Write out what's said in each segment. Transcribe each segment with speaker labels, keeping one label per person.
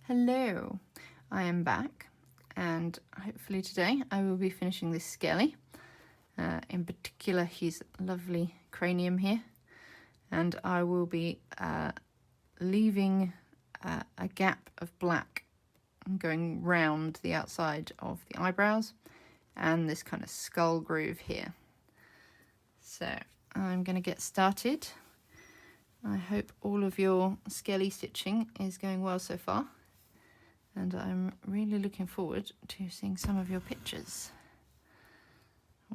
Speaker 1: Hello, I am back, and hopefully today I will be finishing this Skelly. In particular, his lovely cranium here, and I will be leaving a gap of black going round the outside of the eyebrows and this kind of skull groove here. So I'm going to get started. I hope all of your Skelly stitching is going well so far, and I'm really looking forward to seeing some of your pictures.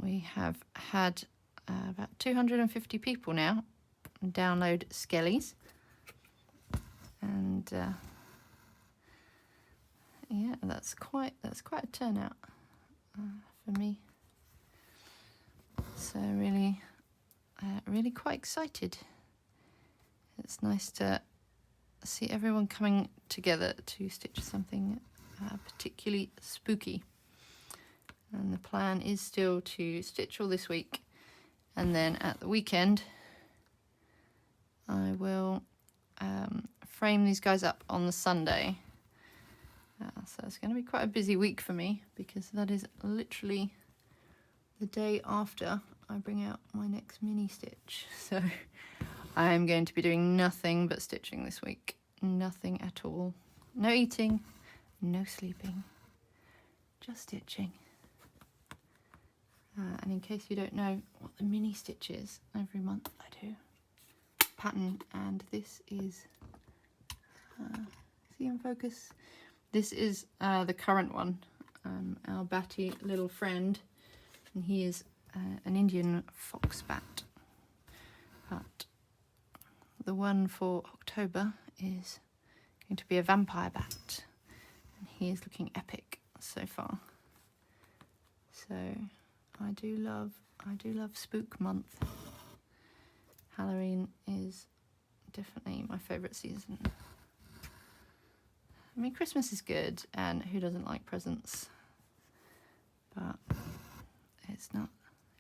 Speaker 1: We have had about 250 people now download Skellies, and yeah, that's quite a turnout for me. So really quite excited. It's nice to see everyone coming together to stitch something particularly spooky. And the plan is still to stitch all this week, and then at the weekend I will frame these guys up on the Sunday. So it's going to be quite a busy week for me, because that is literally the day after I bring out my next mini stitch. So I am going to be doing nothing but stitching this week. Nothing at all. No eating, no sleeping, just stitching. And in case you don't know what the mini stitch is, every month I do pattern, and this is, see in focus? This is the current one, our batty little friend, and he is an Indian fox bat. But the one for October is going to be a vampire bat, and he is looking epic so far. So I do love spook month. Halloween is definitely my favourite season. I mean, Christmas is good, and who doesn't like presents? But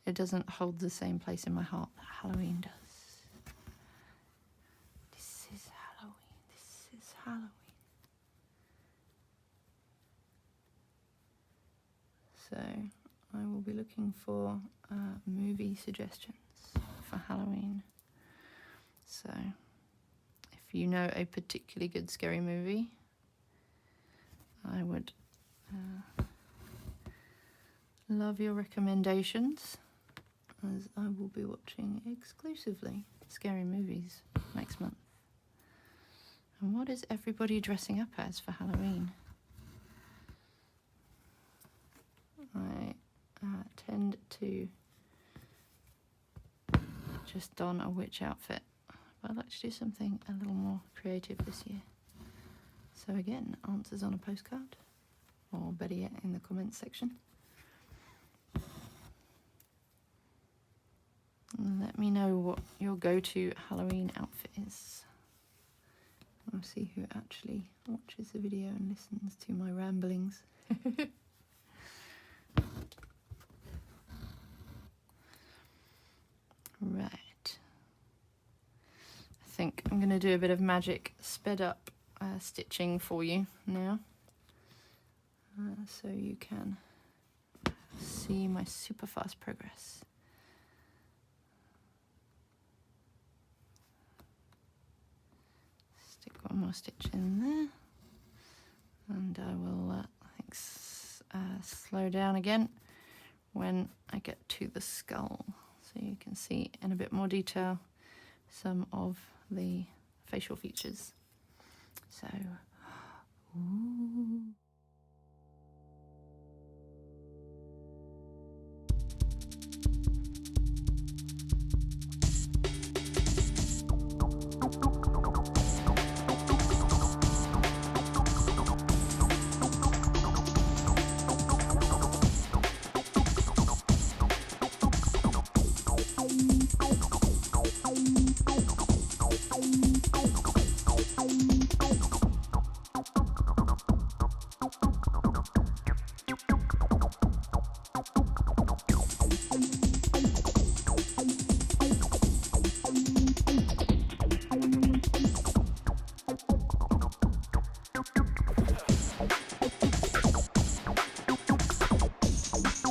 Speaker 1: it doesn't hold the same place in my heart that Halloween does. This is Halloween. So I will be looking for movie suggestions for Halloween. So if you know a particularly good scary movie, I would love your recommendations, as I will be watching exclusively scary movies next month. And what is everybody dressing up as for Halloween? I tend to just don a witch outfit, but I'd like to do something a little more creative this year. So again, answers on a postcard, or better yet, in the comments section. And let me know what your go-to Halloween outfit is. I'll see who actually watches the video and listens to my ramblings. Right. I think I'm going to do a bit of magic sped up stitching for you now, so you can see my super fast progress. Stick one more stitch in there, and I will slow down again when I get to the skull, so you can see in a bit more detail some of the facial features. So, ooh.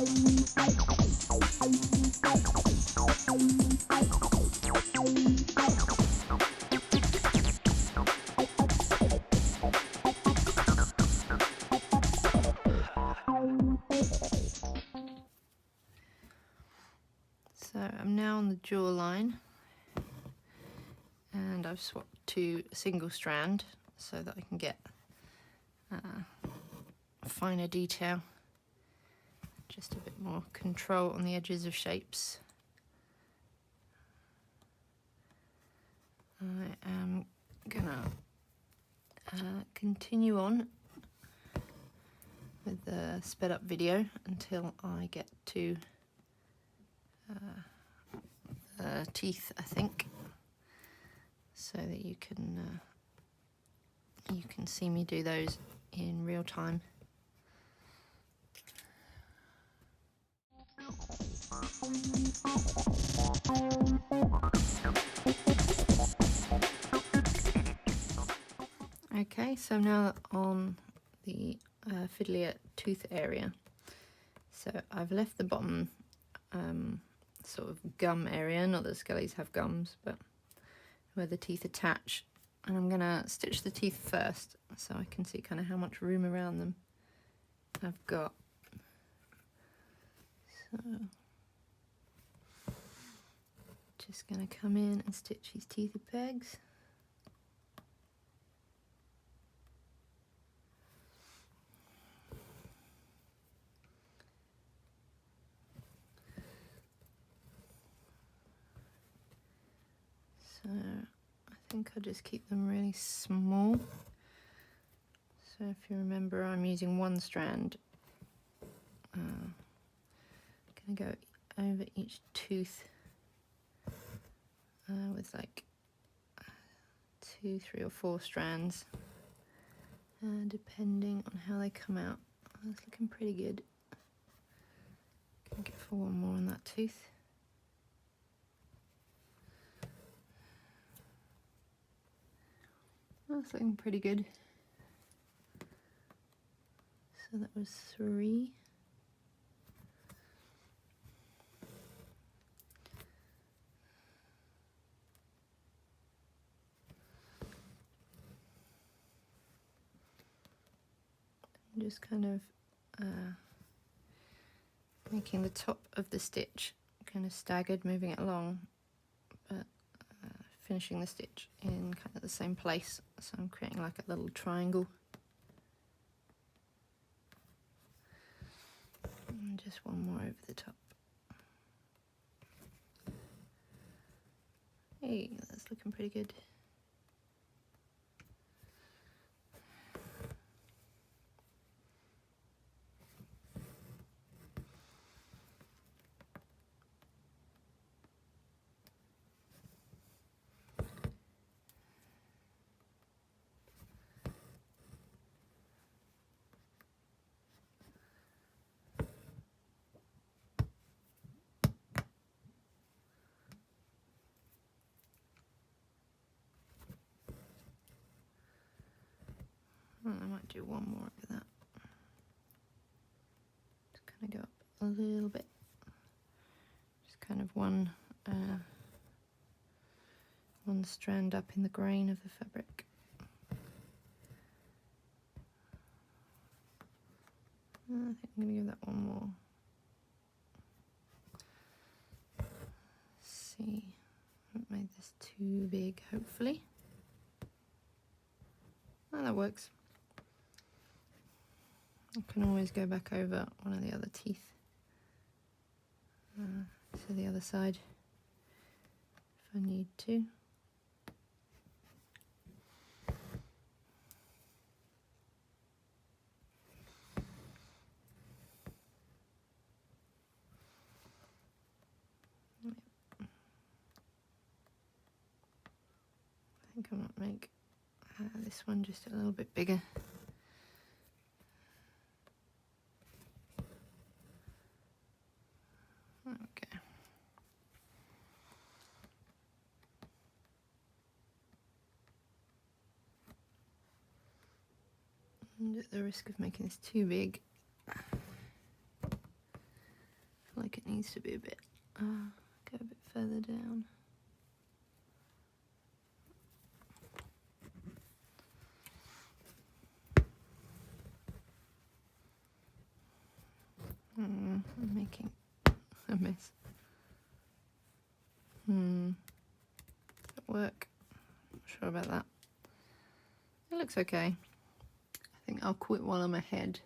Speaker 1: So I'm now on the jawline, and I've swapped to a single strand so that I can get finer detail, just a bit more control on the edges of shapes. I am gonna continue on with the sped up video until I get to teeth, I think, so that you can see me do those in real time. Okay, so now on the fiddlier tooth area. So I've left the bottom sort of gum area, not that Skellies have gums, but where the teeth attach, and I'm gonna stitch the teeth first so I can see kind of how much room around them I've got. So just gonna come in and stitch these teethy pegs. So I think I'll just keep them really small. So if you remember, I'm using one strand. I'm gonna go over each tooth with like 2, 3 or 4 strands, depending on how they come out. That's looking pretty good. Gonna get for one more on that tooth. That's looking pretty good. So that was 3. I'm just kind of making the top of the stitch kind of staggered, moving it along, but finishing the stitch in kind of the same place. So I'm creating like a little triangle. And just one more over the top. Hey, that's looking pretty good. I might do one more over that. Just kind of go up a little bit. Just kind of one strand up in the grain of the fabric. I think I'm going to give that one more. Let's see, I haven't made this too big, hopefully. Oh, that works. I can always go back over one of the other teeth to the other side if I need to. I think I might make this one just a little bit bigger. Okay. And at the risk of making this too big, needs to be a bit, go a bit further down. I'm making a mess. Does it work? Not sure about that. It looks okay. I think I'll quit while I'm ahead.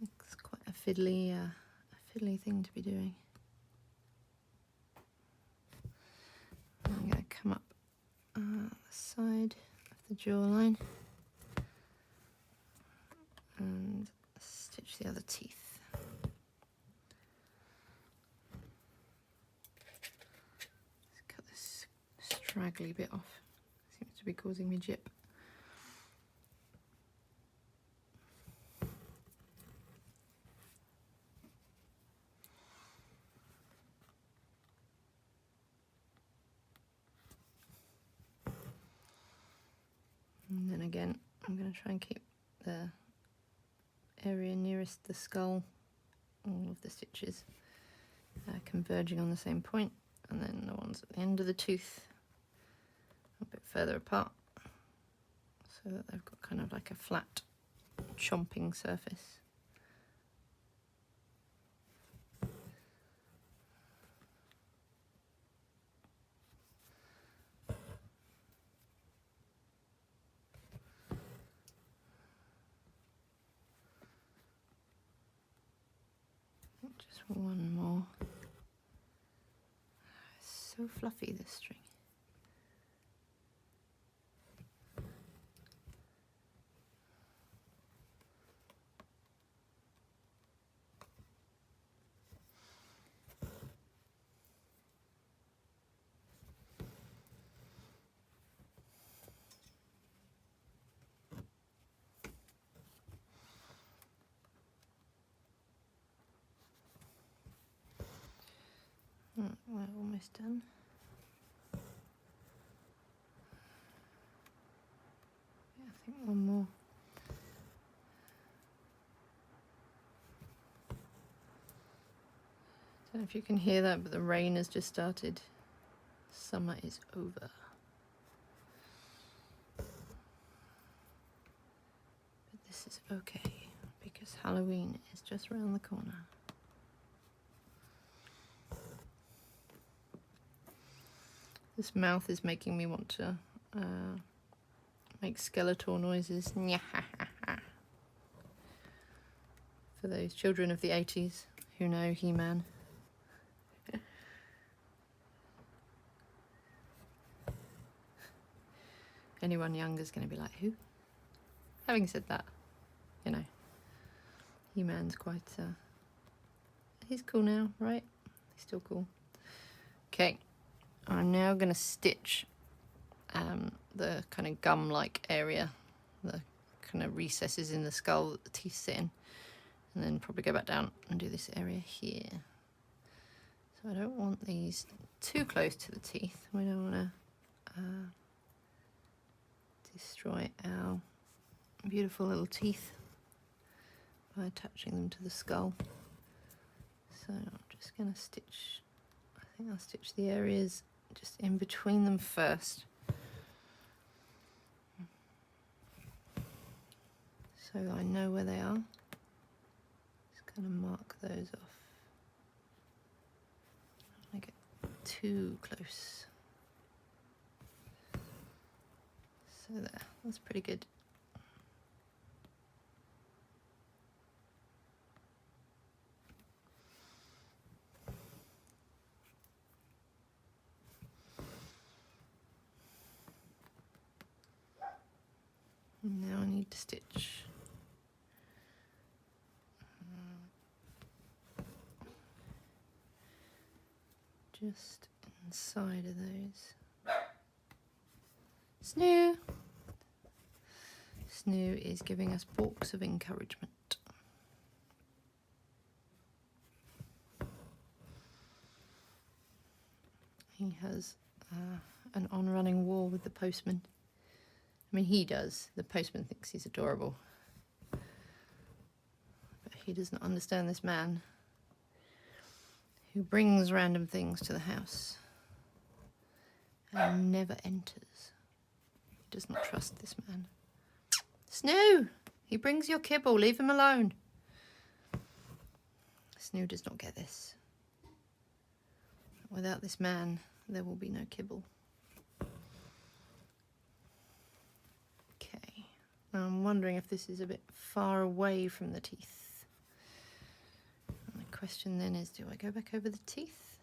Speaker 1: It's quite a fiddly thing to be doing. I'm going to come up the side of the jawline and stitch the other teeth. Let's cut this straggly bit off. Seems to be causing me jip. And then again, I'm going to try and keep the area nearest the skull, all of the stitches converging on the same point, and then the ones at the end of the tooth a bit further apart, so that they've got kind of like a flat chomping surface. Just one more. It's so fluffy, this string. We're almost done. Yeah, I think one more. Don't know if you can hear that, but the rain has just started. Summer is over. But this is okay, because Halloween is just around the corner. This mouth is making me want to make Skeletor noises. For those children of the 80s who know He-Man. Anyone younger is going to be like, who? Having said that, you know, He-Man's quite, he's cool now, right? He's still cool. Okay. I'm now going to stitch the kind of gum-like area, the kind of recesses in the skull that the teeth sit in, and then probably go back down and do this area here. So I don't want these too close to the teeth. We don't want to destroy our beautiful little teeth by attaching them to the skull. So I'm just going to stitch, I think I'll stitch the areas just in between them first, so I know where they are. Just kind of mark those off. I don't want to get too close. So there, that's pretty good. Now I need to stitch just inside of those. Snoo! Snoo is giving us balks of encouragement. He has an on-running war with the postman. I mean, he does. The postman thinks he's adorable. But he doesn't understand this man. who brings random things to the house and never enters. He does not trust this man. Snoo! He brings your kibble, leave him alone. Snoo does not get this. Without this man, there will be no kibble. Okay, I'm wondering if this is a bit far away from the teeth. And the question then is, do I go back over the teeth?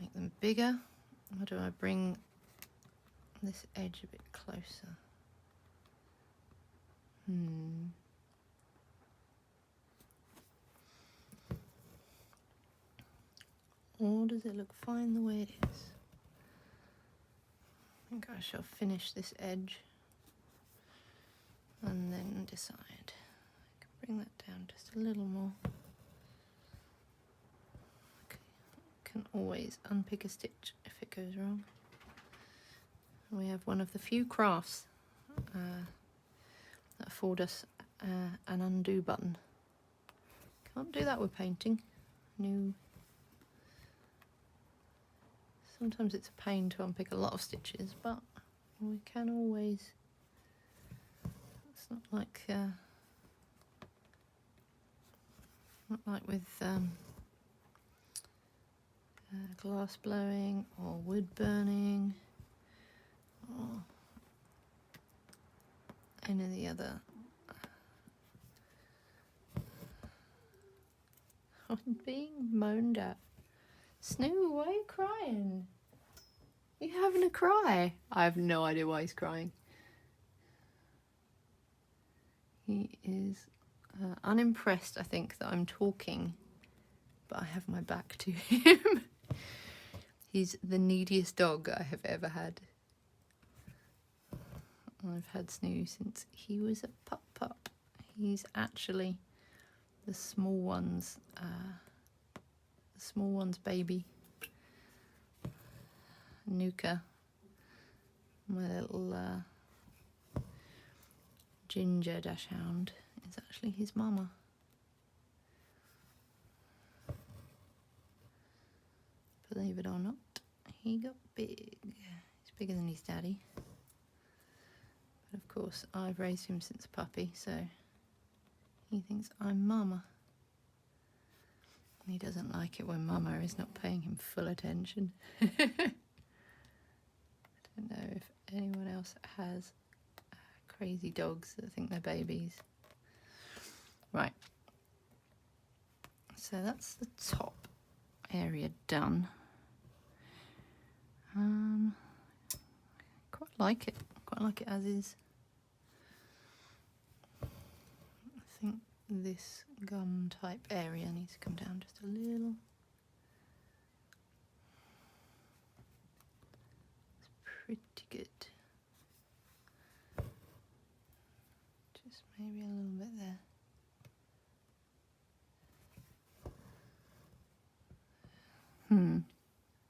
Speaker 1: Make them bigger? Or do I bring this edge a bit closer? Or does it look fine the way it is? I think I shall finish this edge and then decide. I can bring that down just a little more. Okay. Can always unpick a stitch if it goes wrong. We have one of the few crafts that afford us an undo button. Can't do that with painting. No. Sometimes it's a pain to unpick a lot of stitches, but we can always. It's not like with glass blowing or wood burning or any of the other. I'm being moaned at. Snoo, why are you crying? Are you having a cry? I have no idea why he's crying. He is unimpressed, I think, that I'm talking, but I have my back to him. He's the neediest dog I have ever had. I've had Snoo since he was a pup. He's actually the small one's baby. Nuka, my little ginger dachshund, is actually his mama. Believe it or not, he got big. He's bigger than his daddy. But of course, I've raised him since a puppy, so he thinks I'm mama. He doesn't like it when Mama is not paying him full attention. I don't know if anyone else has crazy dogs that think they're babies. Right. So that's the top area done. Quite like it. Quite like it as is. I think this gum type area needs to come down just a little. It's pretty good. Just maybe a little bit there.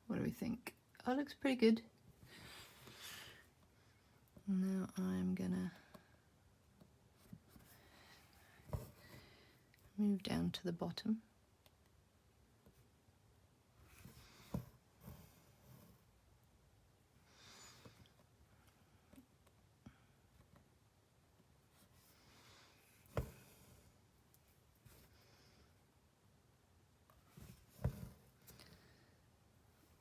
Speaker 1: What do we think? Oh, it looks pretty good. Now I'm gonna move down to the bottom.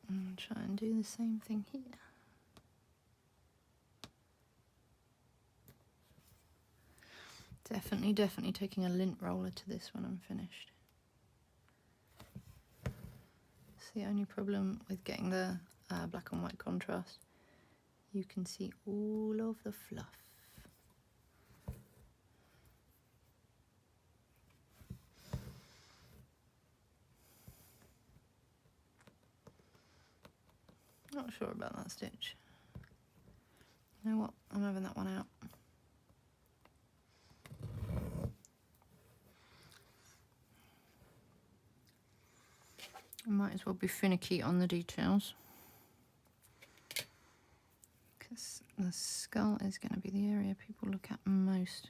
Speaker 1: And try and do the same thing here. Definitely taking a lint roller to this when I'm finished. It's the only problem with getting the black and white contrast. You can see all of the fluff. Not sure about that stitch. You know what? I'm having that one out. I might as well be finicky on the details, because the skull is going to be the area people look at most.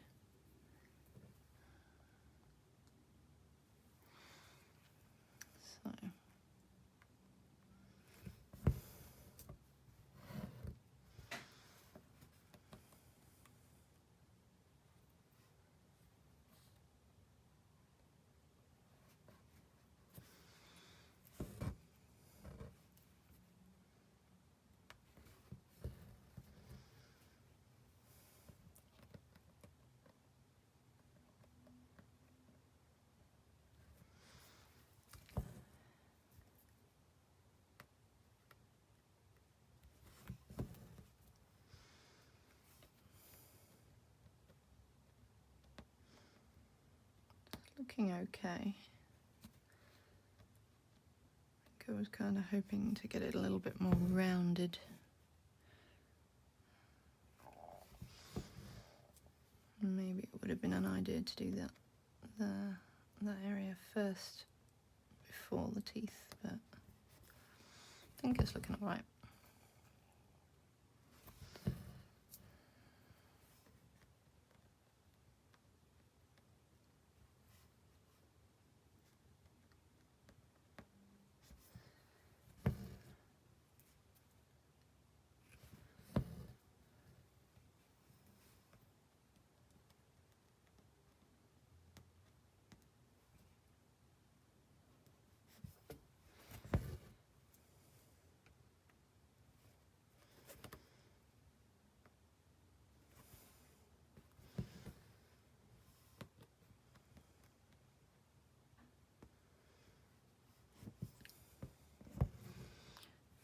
Speaker 1: looking okay. I was kind of hoping to get it a little bit more rounded. Maybe it would have been an idea to do that area first before the teeth, but I think it's looking all right.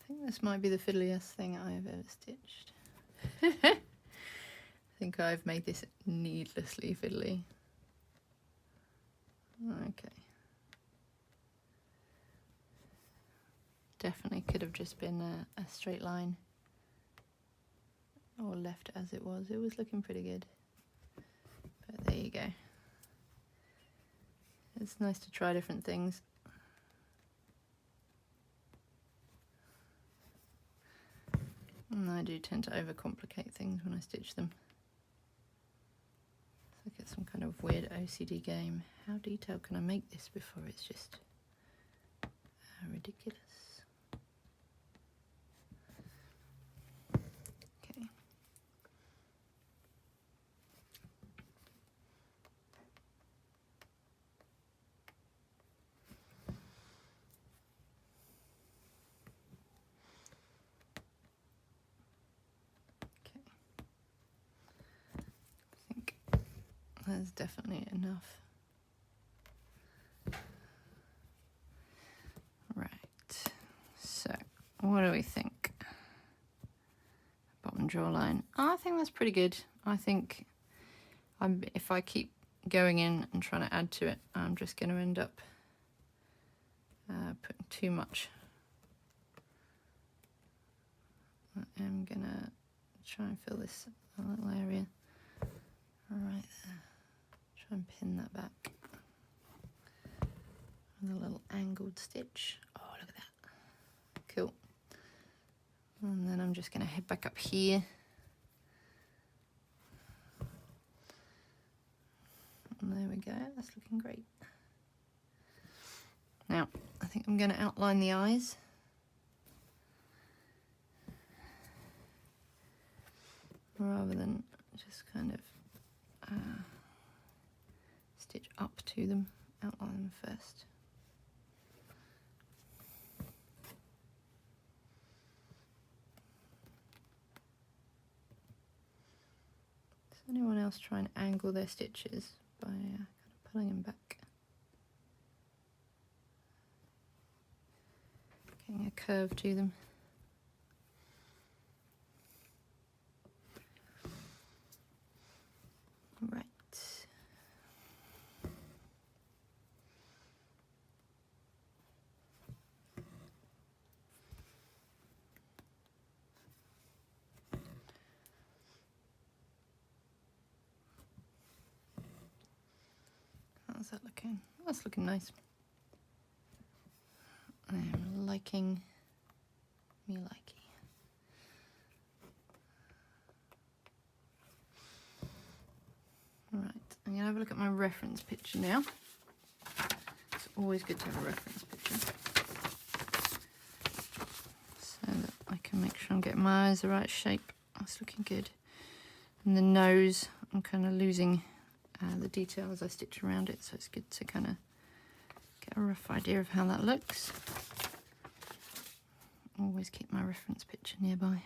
Speaker 1: I think this might be the fiddliest thing I have ever stitched. I think I've made this needlessly fiddly. Okay. Definitely could have just been a straight line, or left as it was. It was looking pretty good. But there you go. It's nice to try different things. And I do tend to overcomplicate things when I stitch them. It's like it's some kind of weird OCD game. How detailed can I make this before it's just ridiculous? Okay. That's definitely enough. Right, so what do we think? Bottom jawline. Oh, I think that's pretty good. I think if I keep going in and trying to add to it, I'm just going to end up putting too much. I am going to try and fill this little area right there. Try and pin that back with a little angled stitch. Oh, look at that. Cool. And then I'm just going to head back up here. And there we go. That's looking great. Now, I think I'm going to outline the eyes. Rather than just kind of stitch up to them, outline them first. Does anyone else try and angle their stitches by kind of pulling them back? Getting a curve to them. Right. How's that looking? That's looking nice. I am liking me likey. Right, I'm going to have a look at my reference picture now. It's always good to have a reference picture, so that I can make sure I'm getting my eyes the right shape. That's looking good. And the nose, I'm kind of losing the detail as I stitch around it, so it's good to kind of get a rough idea of how that looks. Always keep my reference picture nearby.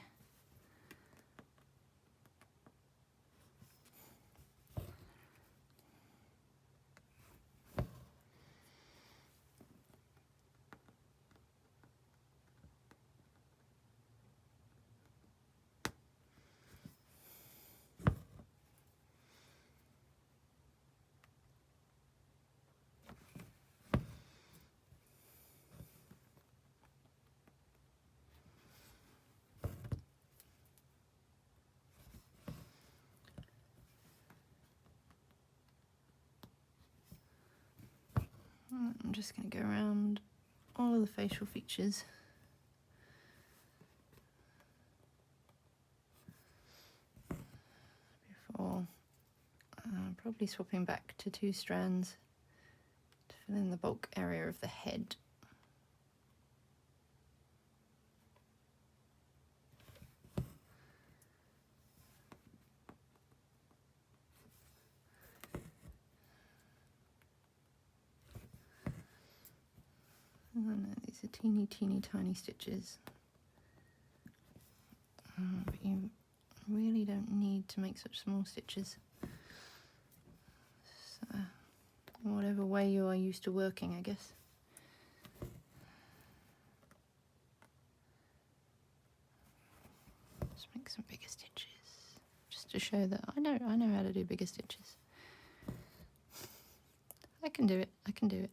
Speaker 1: I'm just going to go around all of the facial features. Before probably swapping back to 2 strands to fill in the bulk area of the head. And then these are teeny tiny stitches. But you really don't need to make such small stitches. So, whatever way you are used to working, I guess. Just make some bigger stitches, just to show that I know how to do bigger stitches. I can do it. I can do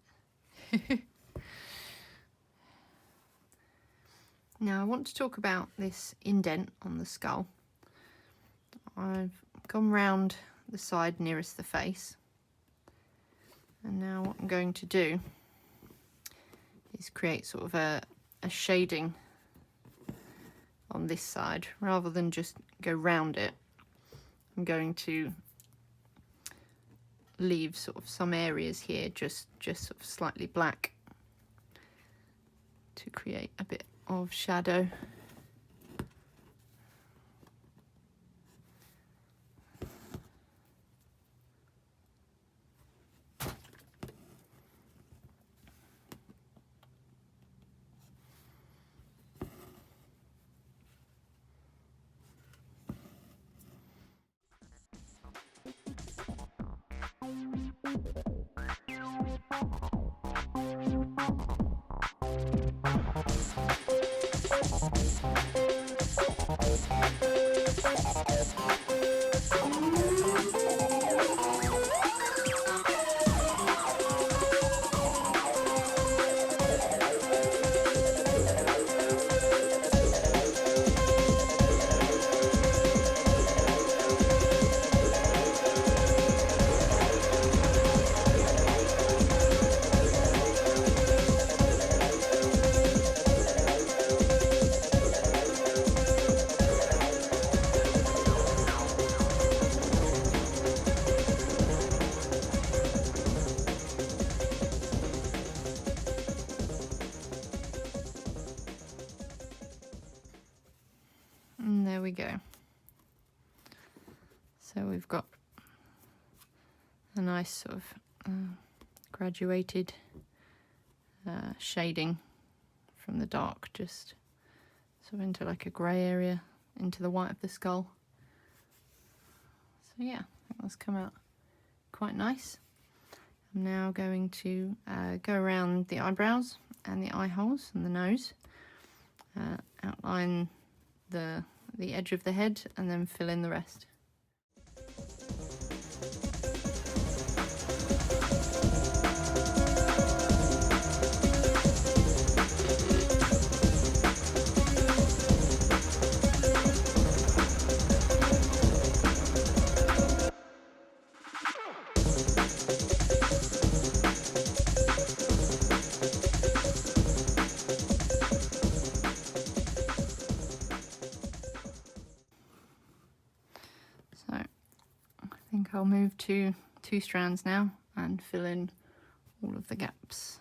Speaker 1: it. Now I want to talk about this indent on the skull. I've gone round the side nearest the face, and now what I'm going to do is create sort of a shading on this side. Rather than just go round it, I'm going to leave sort of some areas here just sort of slightly black to create a bit of shadow. And there we go. So we've got a nice sort of graduated shading from the dark just sort of into like a grey area into the white of the skull. So yeah, I think that's come out quite nice. I'm now going to go around the eyebrows and the eye holes and the nose, outline the edge of the head, and then fill in the rest. So I think I'll move to 2 strands now and fill in all of the gaps.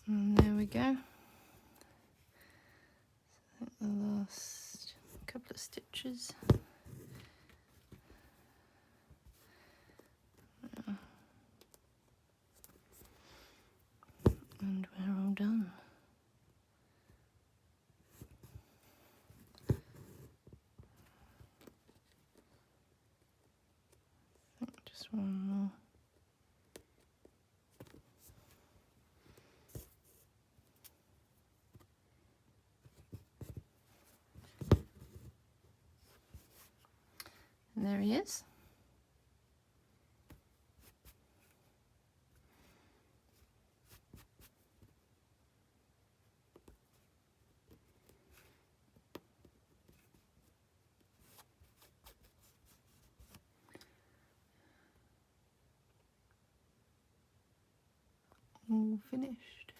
Speaker 1: And there we go. So I think the last couple of stitches. And we're all done. I think just one more. And there he is. All finished.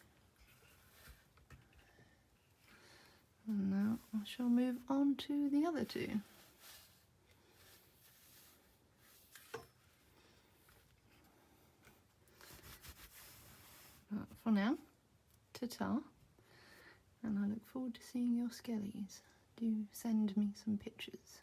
Speaker 1: And now I shall move on to the other two. But for now, ta-ta, and I look forward to seeing your Skellies. Do send me some pictures.